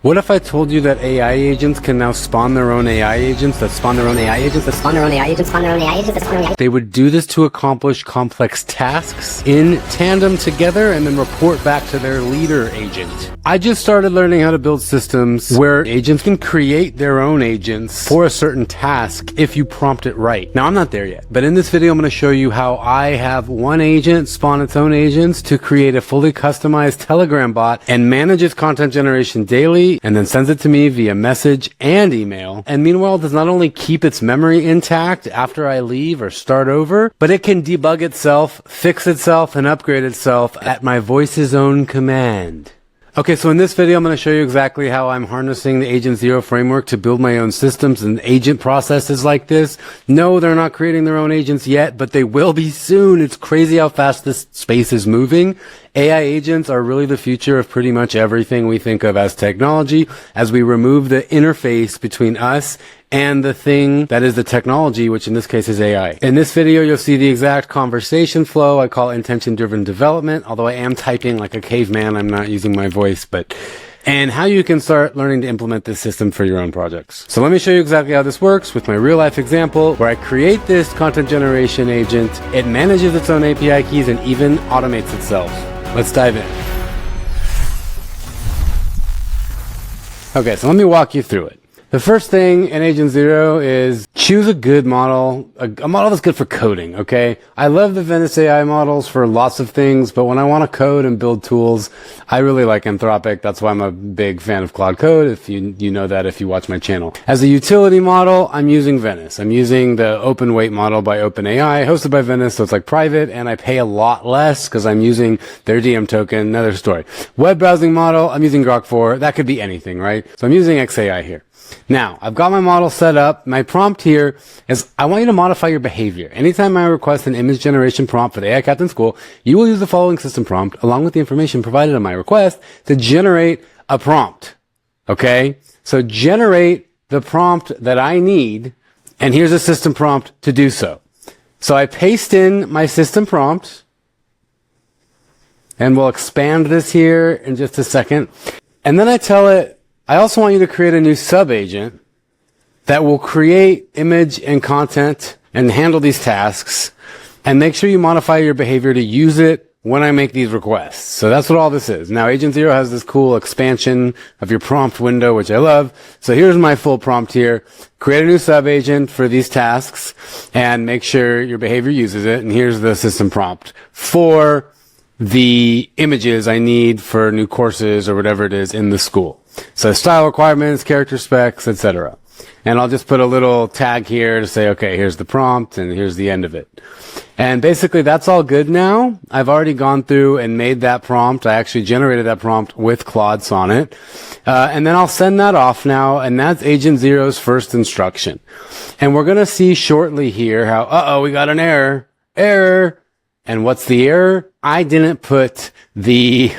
What if I told you that AI agents can now spawn their own AI agents that spawn their own AI agents that spawn their own AI agents, spawn their own AI agents that spawn their own AI agents? They would do this to accomplish complex tasks in tandem together and then report back to their leader agent. I just started learning how to build systems where agents can create their own agents for a certain task if you prompt it right. Now, I'm not there yet, but in this video, I'm going to show you how I have one agent spawn its own agents to create a fully customized Telegram bot and manage its content generation daily, and then sends it to me via message and email. And meanwhile, does not only keep its memory intact after I leave or start over, but it can debug itself, fix itself, and upgrade itself at my voice's own command. Okay, so in this video, I'm going to show you exactly how I'm harnessing the Agent Zero framework to build my own systems and agent processes like this. No, they're not creating their own agents yet, but they will be soon. It's crazy how fast this space is moving. AI agents are really the future of pretty much everything we think of as technology, as we remove the interface between us and the thing that is the technology, which in this case is AI. In this video, you'll see the exact conversation flow. I call intention-driven development, although I am typing like a caveman. I'm not using my voice, and how you can start learning to implement this system for your own projects. So let me show you exactly how this works with my real life example where I create this content generation agent. It manages its own API keys and even automates itself. Let's dive in. Okay, so let me walk you through it. The first thing in Agent Zero is choose a good model, a model that's good for coding, okay? I love the Venice AI models for lots of things, but when I want to code and build tools, I really like Anthropic. That's why I'm a big fan of Claude Code, if you know that if you watch my channel. As a utility model, I'm using Venice. I'm using the open weight model by OpenAI, hosted by Venice, so it's like private, and I pay a lot less because I'm using their DM token, another story. Web browsing model, I'm using Grok 4. That could be anything, right? So I'm using XAI here. Now, I've got my model set up. My prompt here is, I want you to modify your behavior. Anytime I request an image generation prompt for the AI Captain School, you will use the following system prompt along with the information provided on my request to generate a prompt. Okay? So generate the prompt that I need, and here's a system prompt to do so. So I paste in my system prompt, and we'll expand this here in just a second. And then I tell it, I also want you to create a new sub-agent that will create image and content and handle these tasks, and make sure you modify your behavior to use it when I make these requests. So that's what all this is. Now, Agent Zero has this cool expansion of your prompt window, which I love. So here's my full prompt here. Create a new sub-agent for these tasks and make sure your behavior uses it. And here's the system prompt for the images I need for new courses or whatever it is in the school. So style requirements, character specs, etc. And I'll just put a little tag here to say, okay, here's the prompt and here's the end of it. And basically that's all good now. I've already gone through and made that prompt. I actually generated that prompt with Claude Sonnet. And then I'll send that off now, and that's Agent Zero's first instruction. And we're going to see shortly here how, we got an error. And what's the error? I didn't put the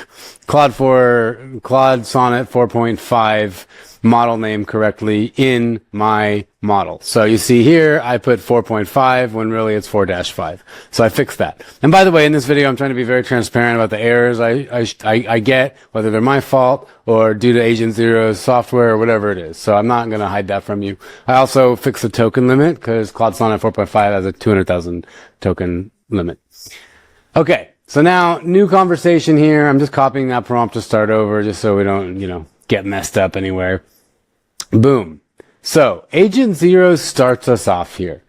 Claude Sonnet 4.5 model name correctly in my model. So you see here, I put 4.5 when really it's 4-5. So I fixed that. And by the way, in this video, I'm trying to be very transparent about the errors I get, whether they're my fault or due to Agent Zero's software or whatever it is. So I'm not going to hide that from you. I also fixed the token limit because Claude Sonnet 4.5 has a 200,000 token limit. Okay, so now new conversation here. I'm just copying that prompt to start over just so we don't, get messed up anywhere. Boom. So Agent Zero starts us off here.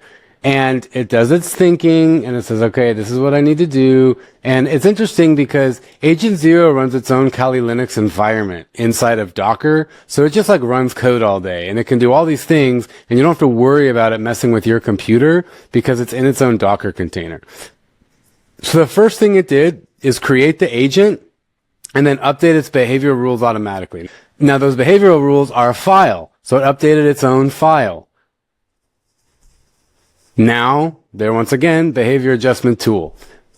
And it does its thinking, and it says, okay, this is what I need to do. And it's interesting because Agent Zero runs its own Kali Linux environment inside of Docker. So it just runs code all day, and it can do all these things, and you don't have to worry about it messing with your computer because it's in its own Docker container. So the first thing it did is create the agent and then update its behavioral rules automatically. Now those behavioral rules are a file. So it updated its own file. Now, there once again, behavior adjustment tool.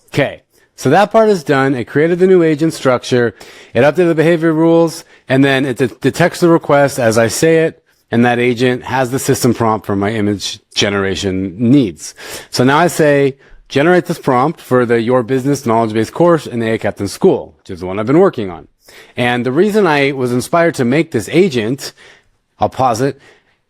Okay. So that part is done. It created the new agent structure. It updated the behavior rules, and then it detects the request as I say it, and that agent has the system prompt for my image generation needs. So now I say, generate this prompt for the Your Business Knowledge Base course in the AI Captain School, which is the one I've been working on. And the reason I was inspired to make this agent, I'll pause it,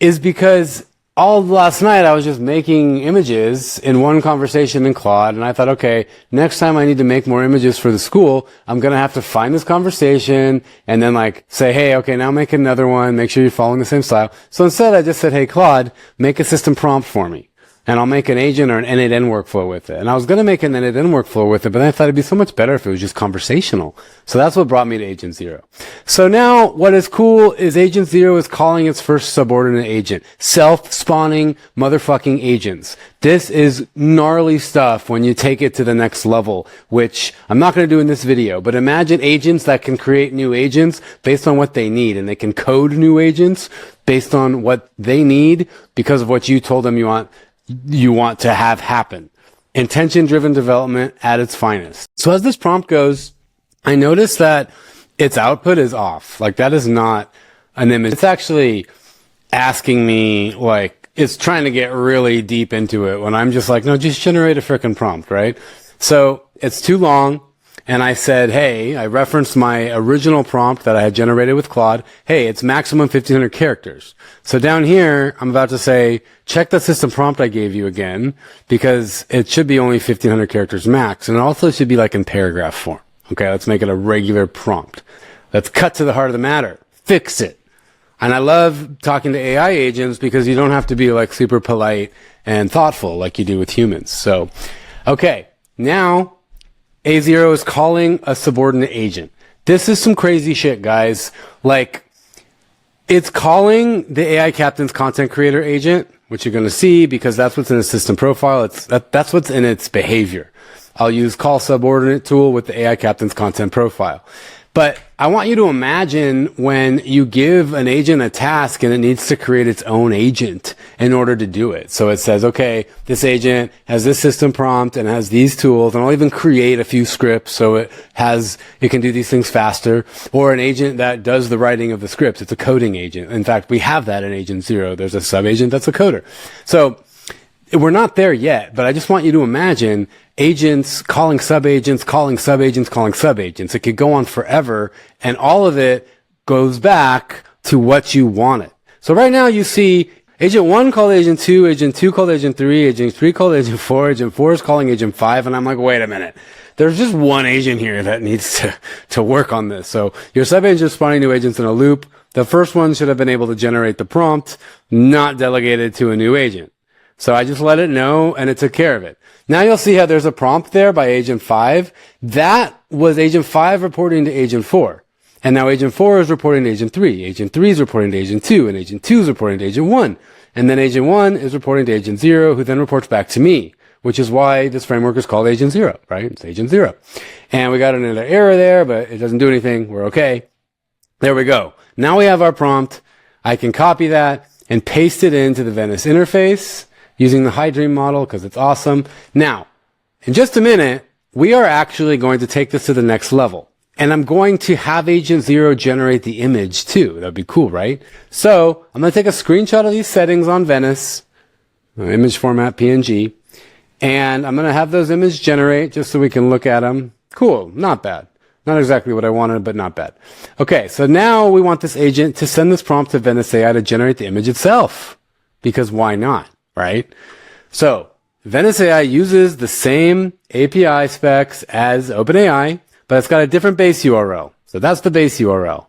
is because all last night I was just making images in one conversation in Claude, and I thought, okay, next time I need to make more images for the school, I'm going to have to find this conversation and then like say, hey, okay, now make another one, make sure you're following the same style. So instead I just said, hey, Claude, make a system prompt for me. And I'll make an agent or an N8N workflow with it. And I was going to make an N8N workflow with it, but then I thought it'd be so much better if it was just conversational. So that's what brought me to Agent Zero. So now what is cool is Agent Zero is calling its first subordinate agent. Self-spawning motherfucking agents. This is gnarly stuff when you take it to the next level, which I'm not going to do in this video, but imagine agents that can create new agents based on what they need, and they can code new agents based on what they need because of what you told them you want to have happen. Intention-driven development at its finest. So as this prompt goes, I notice that its output is off. Like that is not an image. It's actually asking me, like, it's trying to get really deep into it when I'm just like, no, just generate a frickin' prompt, right? So it's too long. And I said, hey, I referenced my original prompt that I had generated with Claude. Hey, it's maximum 1,500 characters. So down here, I'm about to say, check the system prompt I gave you again, because it should be only 1,500 characters max. And it also should be like in paragraph form. Okay, let's make it a regular prompt. Let's cut to the heart of the matter. Fix it. And I love talking to AI agents because you don't have to be like super polite and thoughtful like you do with humans. So, okay, now A0 is calling a subordinate agent. This is some crazy shit, guys. Like, it's calling the AI Captain's content creator agent, which you're going to see because that's what's in the system profile. That's what's in its behavior. I'll use call subordinate tool with the AI Captain's content profile. But I want you to imagine when you give an agent a task and it needs to create its own agent in order to do it. So it says, okay, this agent has this system prompt and has these tools, and I'll even create a few scripts so it can do these things faster. Or an agent that does the writing of the scripts. It's a coding agent. In fact, we have that in Agent Zero. There's a sub-agent that's a coder. So we're not there yet, but I just want you to imagine agents calling sub-agents, calling sub-agents, calling sub-agents. It could go on forever, and all of it goes back to what you wanted. So right now you see Agent 1 called Agent 2, Agent 2 called Agent 3, Agent 3 called Agent 4, Agent 4 is calling Agent 5, and I'm like, wait a minute. There's just one agent here that needs to work on this. So your sub-agent is spawning new agents in a loop. The first one should have been able to generate the prompt, not delegated to a new agent. So I just let it know, and it took care of it. Now you'll see how there's a prompt there by Agent 5. That was Agent 5 reporting to Agent 4. And now Agent 4 is reporting to Agent 3. Agent 3 is reporting to Agent 2, and Agent 2 is reporting to Agent 1. And then Agent 1 is reporting to Agent 0, who then reports back to me, which is why this framework is called Agent 0, right? It's Agent 0. And we got another error there, but it doesn't do anything. We're okay. There we go. Now we have our prompt. I can copy that and paste it into the Venice interface using the High Dream model because it's awesome. Now, in just a minute, we are actually going to take this to the next level. And I'm going to have Agent Zero generate the image too. That'd be cool, right? So I'm going to take a screenshot of these settings on Venice, image format PNG, and I'm going to have those images generate just so we can look at them. Cool. Not bad. Not exactly what I wanted, but not bad. Okay. So now we want this agent to send this prompt to Venice AI to generate the image itself, because why not? Right? So Venice AI uses the same API specs as OpenAI, but it's got a different base URL. So that's the base URL.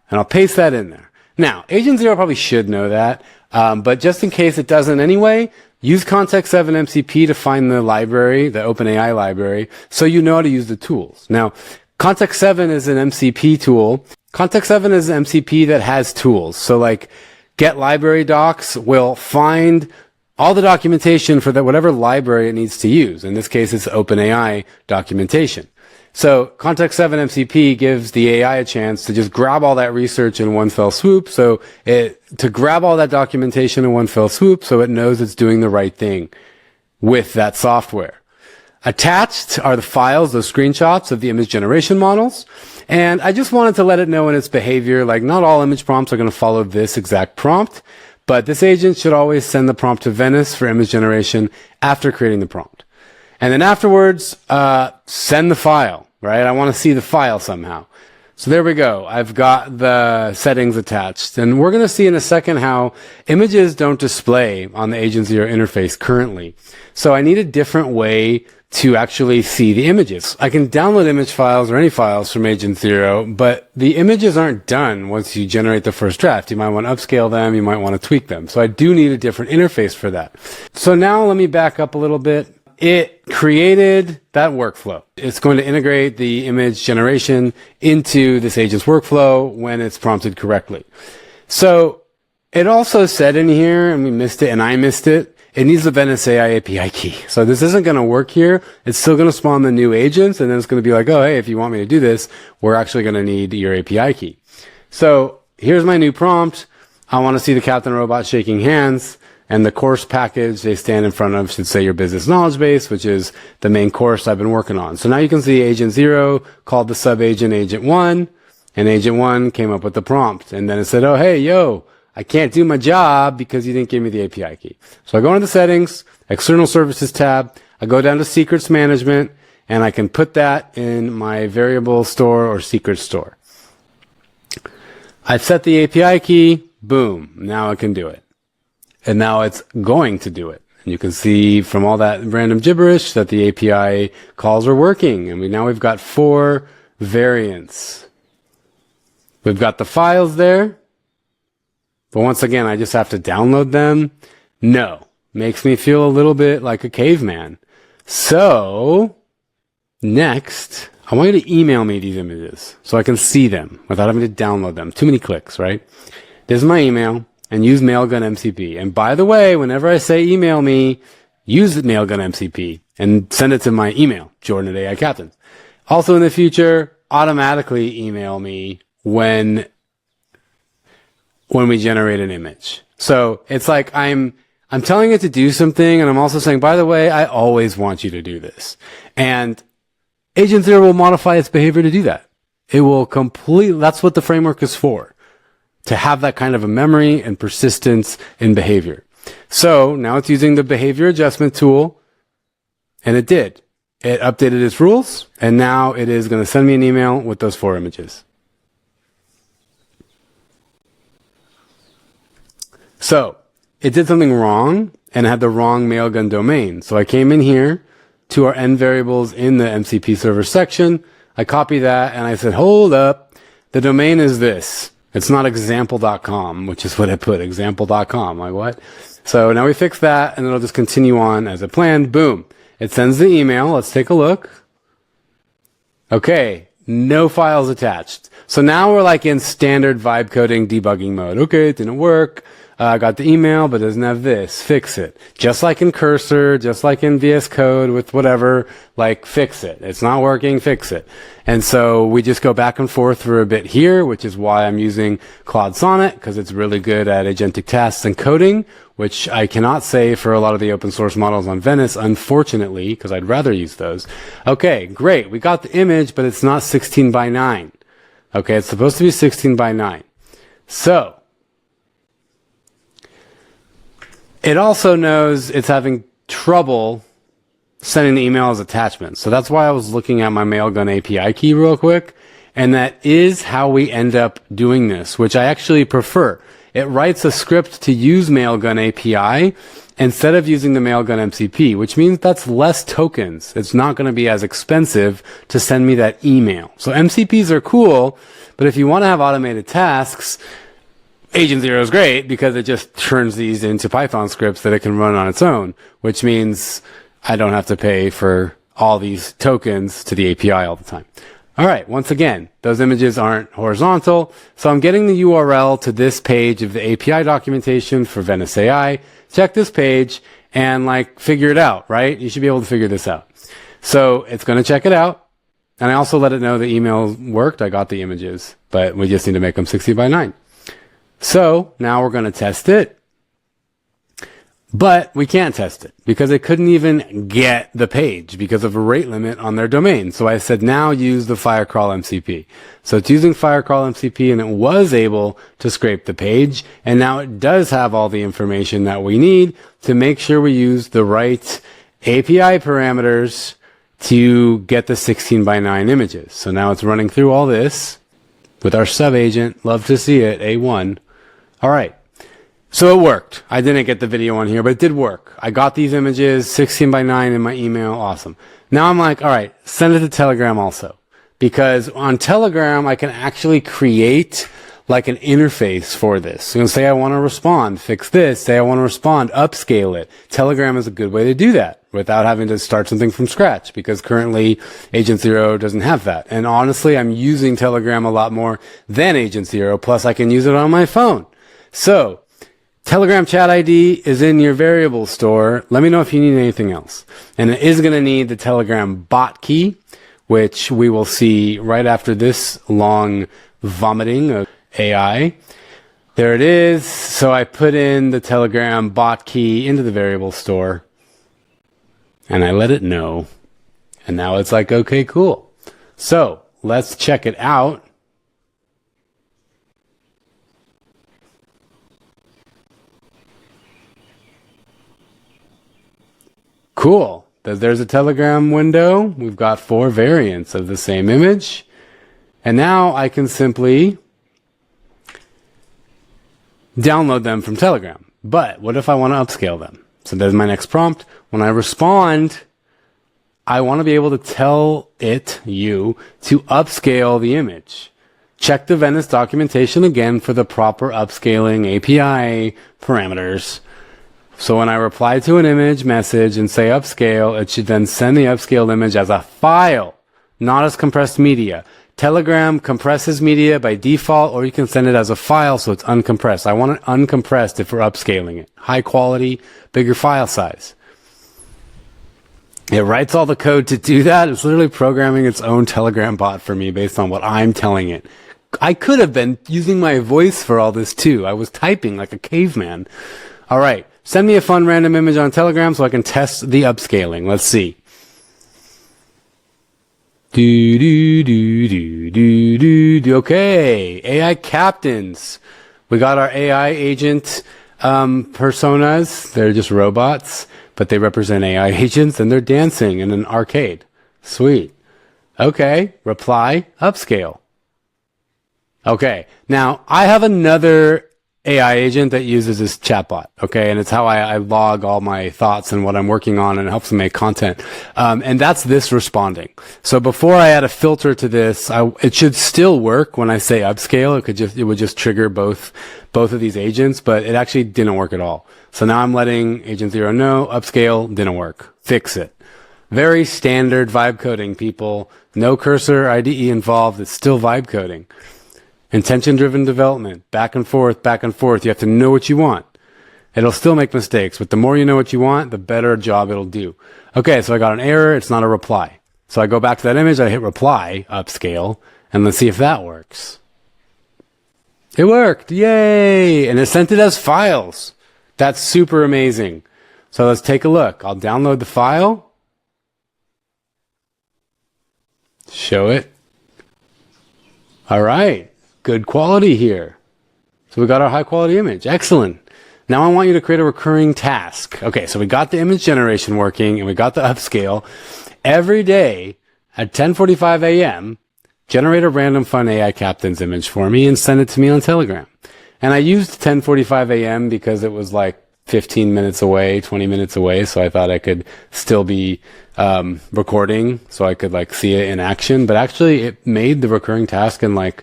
And I'll paste that in there. Now, Agent Zero probably should know that, but just in case it doesn't anyway, use Context 7 MCP to find the library, the OpenAI library, so you know how to use the tools. Now, Context 7 is an MCP tool. Context 7 is an MCP that has tools. So like get library docs will find all the documentation for whatever library it needs to use. In this case, it's OpenAI documentation. So Context 7 MCP gives the AI a chance to just grab all that research in one fell swoop. To grab all that documentation in one fell swoop so it knows it's doing the right thing with that software. Attached are the files, those screenshots of the image generation models. And I just wanted to let it know in its behavior, like not all image prompts are going to follow this exact prompt. But this agent should always send the prompt to Venice for image generation after creating the prompt. And then afterwards, send the file, right? I want to see the file somehow. So there we go. I've got the settings attached. And we're going to see in a second how images don't display on the Agent Zero interface currently. So I need a different way to actually see the images. I can download image files or any files from Agent Zero, but the images aren't done once you generate the first draft. You might want to upscale them. You might want to tweak them. So I do need a different interface for that. So now let me back up a little bit. It created that workflow. It's going to integrate the image generation into this agent's workflow when it's prompted correctly. So it also said in here, and we missed it, and I missed it, it needs the Venice AI API key. So this isn't going to work here. It's still going to spawn the new agents, and then it's going to be like, oh, hey, if you want me to do this, we're actually going to need your API key. So here's my new prompt. I want to see the Captain Robot shaking hands, and the course package they stand in front of should say your business knowledge base, which is the main course I've been working on. So now you can see Agent Zero called the sub-agent Agent 1, and Agent 1 came up with the prompt. And then it said, oh, hey, yo, I can't do my job because you didn't give me the API key. So I go into the settings, external services tab, I go down to secrets management, and I can put that in my variable store or secret store. I set the API key, boom, now I can do it. And now it's going to do it. And you can see from all that random gibberish that the API calls are working. And now we've got 4 variants. We've got the files there. But once again, I just have to download them. No. Makes me feel a little bit like a caveman. So, next, I want you to email me these images so I can see them without having to download them. Too many clicks, right? This is my email, and use Mailgun MCP. And by the way, whenever I say email me, use Mailgun MCP and send it to my email, Jordan@AICaptains. Also in the future, automatically email me when we generate an image. So it's like I'm telling it to do something, and I'm also saying, by the way, I always want you to do this. And Agent Zero will modify its behavior to do that. It will that's what the framework is for, to have that kind of a memory and persistence in behavior. So now it's using the behavior adjustment tool, and it did. It updated its rules, and now it is going to send me an email with those 4 images. So it did something wrong and had the wrong Mailgun domain. So I came in here to our end variables in the MCP server section. I copied that and I said, hold up, the domain is this. It's not example.com, which is what I put, example.com. Like what? So now we fix that, and it'll just continue on as it planned. Boom. It sends the email. Let's take a look. Okay. No files attached. So now we're like in standard vibe coding debugging mode. Okay, it didn't work. I got the email, but it doesn't have this. Fix it. Just like in Cursor, just like in VS Code with whatever, like fix it. It's not working, fix it. And so we just go back and forth for a bit here, which is why I'm using Claude Sonnet, because it's really good at agentic tasks and coding, which I cannot say for a lot of the open source models on Venice, unfortunately, because I'd rather use those. Okay, great. We got the image, but it's not 16 by 9. Okay, it's supposed to be 16 by 9. So, it also knows it's having trouble sending the email as attachments. So that's why I was looking at my Mailgun API key real quick. And that is how we end up doing this, which I actually prefer. It writes a script to use Mailgun API instead of using the Mailgun MCP, which means that's less tokens. It's not going to be as expensive to send me that email. So MCPs are cool, but if you want to have automated tasks, Agent Zero is great because it just turns these into Python scripts that it can run on its own, which means I don't have to pay for all these tokens to the API all the time. All right, once again, those images aren't horizontal, so I'm getting the URL to this page of the API documentation for Venice AI. Check this page and like figure it out, right? You should be able to figure this out. So it's going to check it out. And I also let it know the email worked. I got the images, but we just need to make them 60 by 9. So now we're going to test it, but we can't test it because it couldn't even get the page because of a rate limit on their domain. So I said, now use the Firecrawl MCP. So it's using Firecrawl MCP, and it was able to scrape the page. And now it does have all the information that we need to make sure we use the right API parameters to get the 16:9 images. So now it's running through all this with our sub agent. Love to see it. A1. All right. So it worked. I didn't get the video on here, but it did work. I got these images 16:9 in my email. Awesome. Now I'm like, all right, send it to Telegram also. Because on Telegram, I can actually create like an interface for this. So say I want to respond, fix this. Say I want to respond, upscale it. Telegram is a good way to do that without having to start something from scratch, because currently Agent Zero doesn't have that. And honestly, I'm using Telegram a lot more than Agent Zero. Plus I can use it on my phone. So Telegram chat ID is in your variable store. Let me know if you need anything else. And it is going to need the Telegram bot key, which we will see right after this long vomiting of AI. There it is. So I put in the Telegram bot key into the variable store and I let it know. And now it's like, okay, cool. So let's check it out. Cool. There's a Telegram window. We've got 4 variants of the same image. And now I can simply download them from Telegram. But what if I want to upscale them? So there's my next prompt. When I respond, I want to be able to tell you to upscale the image. Check the Venice documentation again for the proper upscaling API parameters. So when I reply to an image message and say upscale, it should then send the upscaled image as a file, not as compressed media. Telegram compresses media by default, or you can send it as a file so it's uncompressed. I want it uncompressed if we're upscaling it. High quality, bigger file size. It writes all the code to do that. It's literally programming its own Telegram bot for me based on what I'm telling it. I could have been using my voice for all this too. I was typing like a caveman. All right. Send me a fun random image on Telegram so I can test the upscaling. Let's see. Okay. AI captains. We got our AI agent personas. They're just robots, but they represent AI agents and they're dancing in an arcade. Sweet. Okay. Reply, upscale. Okay. Now I have another AI agent that uses this chatbot, okay? And it's how I log all my thoughts and what I'm working on, and it helps me make content. And that's this responding. So before I add a filter to this, it should still work when I say upscale. It would just trigger both of these agents, but it actually didn't work at all. So now I'm letting Agent Zero know, upscale didn't work. Fix it. Very standard vibe coding, people. No cursor IDE involved. It's still vibe coding. Intention-driven development, back and forth, back and forth. You have to know what you want. It'll still make mistakes, but the more you know what you want, the better job it'll do. Okay, so I got an error. It's not a reply. So I go back to that image. I hit reply, upscale, and let's see if that works. It worked. Yay! And it sent it as files. That's super amazing. So let's take a look. I'll download the file. Show it. All right. Good quality here. So we got our high quality image. Excellent. Now I want you to create a recurring task. Okay, so we got the image generation working and we got the upscale. Every day at 10:45 a.m., generate a random fun AI captain's image for me and send it to me on Telegram. And I used 10:45 a.m. because it was like 15 minutes away, 20 minutes away, so I thought I could still be recording so I could like see it in action. But actually it made the recurring task in like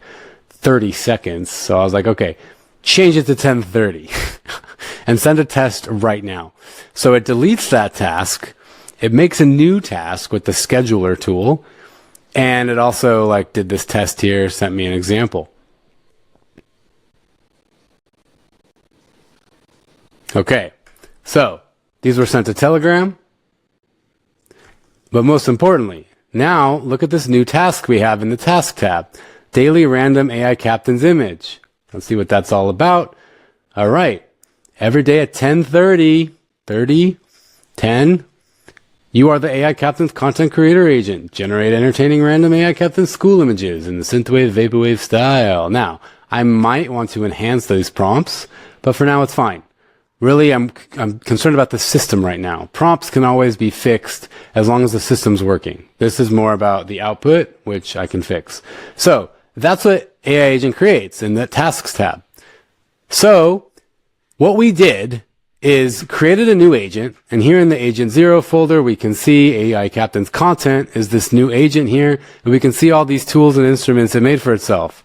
30 seconds. So I was like, okay, change it to 10:30 and send a test right now. So it deletes that task. It makes a new task with the scheduler tool. And it also like did this test here, sent me an example. Okay. So these were sent to Telegram. But most importantly, now look at this new task we have in the task tab. Daily random AI captain's image. Let's see what that's all about. All right. Every day at 10:30, 10, you are the AI captain's content creator agent. Generate entertaining random AI captain school images in the synthwave, vaporwave style. Now, I might want to enhance those prompts, but for now it's fine. Really, I'm concerned about the system right now. Prompts can always be fixed as long as the system's working. This is more about the output, which I can fix. So that's what AI Agent creates in the Tasks tab. So what we did is created a new agent, and here in the Agent 0 folder, we can see AI Captain's content is this new agent here, and we can see all these tools and instruments it made for itself.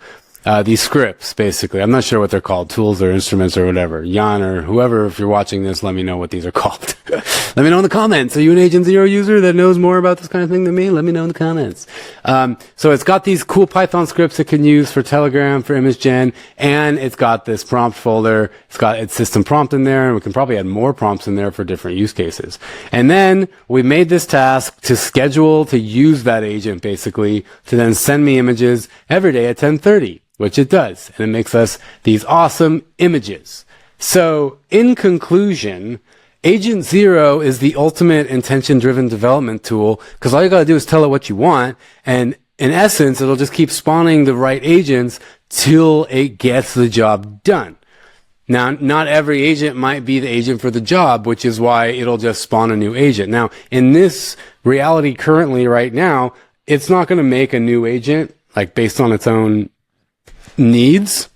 These scripts, basically. I'm not sure what they're called, tools or instruments or whatever. Jan or whoever, if you're watching this, let me know what these are called. Let me know in the comments. Are you an Agent Zero user that knows more about this kind of thing than me? Let me know in the comments. So it's got these cool Python scripts it can use for Telegram, for image gen, and it's got this prompt folder. It's got its system prompt in there, and we can probably add more prompts in there for different use cases. And then we made this task to schedule to use that agent, basically, to then send me images every day at 10:30. Which it does, and it makes us these awesome images. So, in conclusion, Agent Zero is the ultimate intention-driven development tool, because all you gotta do is tell it what you want, and in essence, it'll just keep spawning the right agents till it gets the job done. Now, not every agent might be the agent for the job, which is why it'll just spawn a new agent. Now, in this reality currently right now, it's not gonna make a new agent, like based on its own needs,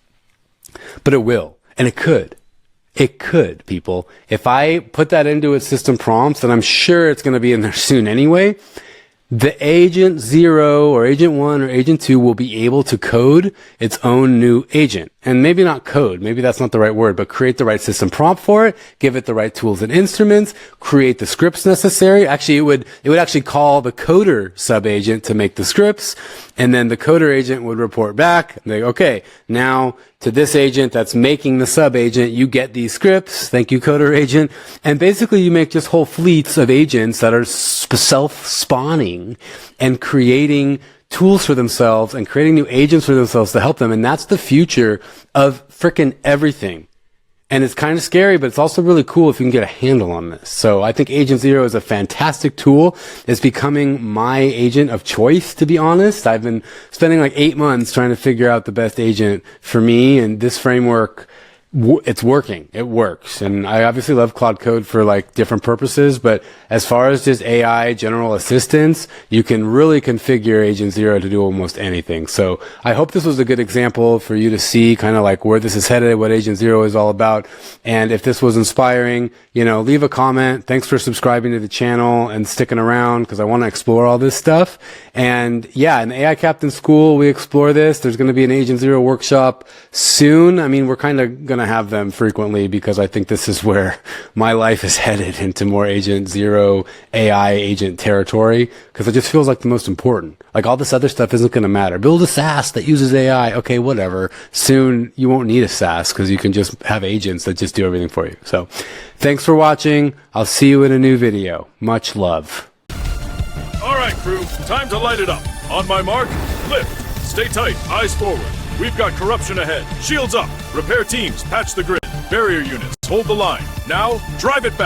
but it will, and it could. It could, people. If I put that into its system prompts, and I'm sure it's going to be in there soon anyway, the Agent 0 or Agent 1 or Agent 2 will be able to code its own new agent. And maybe not code, maybe that's not the right word, but create the right system prompt for it, give it the right tools and instruments, create the scripts necessary. Actually, it would actually call the coder sub-agent to make the scripts, and then the coder agent would report back, and they go, okay, now to this agent that's making the sub-agent, you get these scripts. Thank you, coder agent. And basically, you make just whole fleets of agents that are self-spawning and creating tools for themselves and creating new agents for themselves to help them. And that's the future of frickin' everything. And it's kind of scary, but it's also really cool if you can get a handle on this. So I think Agent Zero is a fantastic tool. It's becoming my agent of choice, to be honest. I've been spending like 8 months trying to figure out the best agent for me, and this framework, it's working. It works. And I obviously love Cloud Code for like different purposes, but as far as just AI general assistance, you can really configure Agent Zero to do almost anything. So I hope this was a good example for you to see kind of like where this is headed, what Agent Zero is all about. And if this was inspiring, you know, leave a comment. Thanks for subscribing to the channel and sticking around, because I want to explore all this stuff. And yeah, in the AI Captain School, we explore this. There's going to be an Agent Zero workshop soon. I mean, we're kind of going to have them frequently, because I think this is where my life is headed, into more Agent Zero AI agent territory, because it just feels like the most important. Like all this other stuff isn't going to matter. Build a SaaS that uses AI. Okay, whatever. Soon you won't need a SaaS, because you can just have agents that just do everything for you. So thanks for watching. I'll see you in a new video. Much love. All right, crew, time to light it up. On my mark, lift. Stay tight, eyes forward. We've got corruption ahead. Shields up. Repair teams, patch the grid. Barrier units, hold the line. Now, drive it back.